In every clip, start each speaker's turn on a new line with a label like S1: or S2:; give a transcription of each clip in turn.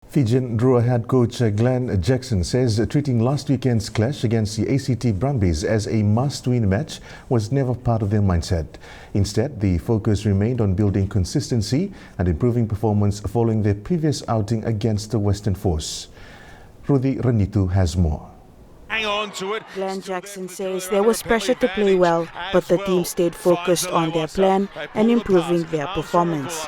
S1: Fijian Drua head coach Glen says treating last weekend's clash against the ACT Brumbies as a must-win match was never part of their mindset. Instead, the focus remained on building consistency and improving performance following their previous outing against the Western Force. Rudy Ranitu has more.
S2: Hang on to it.
S3: Glen says there was pressure to play well, but the team stayed focused on their plan and improving their performance.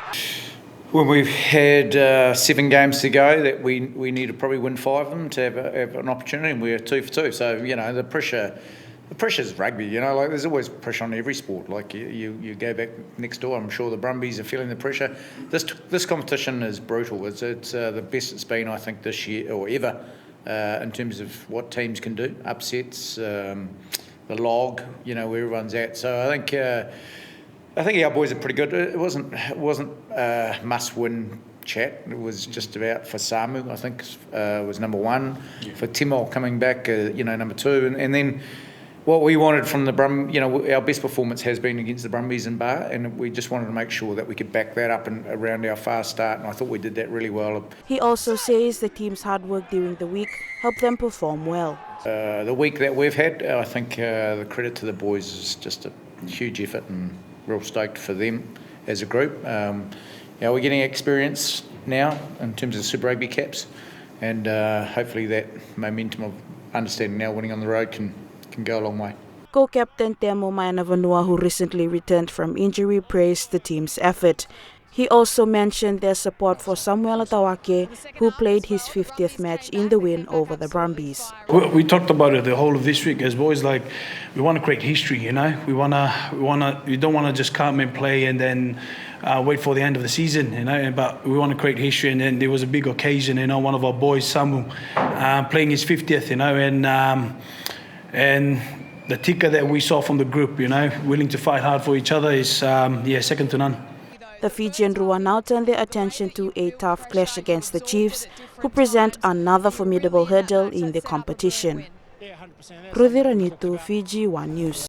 S4: When we've had 7 games to go, that we need to probably win 5 of them to have an opportunity, and we're 2 for 2. So the pressure's rugby. Like there's always pressure on every sport. Like you go back next door, I'm sure the Brumbies are feeling the pressure. This competition is brutal. It's the best it's been, I think, this year or ever in terms of what teams can do, upsets, the log, where everyone's at. So I think our boys are pretty good. It wasn't a must-win chat. It was just about for Samu, I think, was number 1. Yeah. For Timo coming back, number 2. And then what we wanted from the our best performance has been against the Brumbies in Bar, and we just wanted to make sure that we could back that up and around our fast start, and I thought we did that really well.
S3: He also says the team's hard work during the week helped them perform well.
S4: The week that we've had, I think the credit to the boys is just a huge effort, and real stoked for them as a group. We're getting experience now in terms of Super Rugby caps, and hopefully that momentum of understanding now winning on the road can go a long way.
S3: Co-captain Temo Mainavanua, who recently returned from injury, praised the team's effort. He also mentioned their support for Samuel Atawake, who played his 50th match in the win over the Brumbies.
S5: We talked about it the whole of this week as boys. Like, we want to create history, We don't want to just come and play and then wait for the end of the season, But we want to create history, and then there was a big occasion, one of our boys, Samu, playing his 50th, and the ticker that we saw from the group, willing to fight hard for each other is, second to none.
S3: The Fijian Drua now turn their attention to a tough clash against the Chiefs, who present another formidable hurdle in the competition. Rudy Ranitu, Fiji 1 News.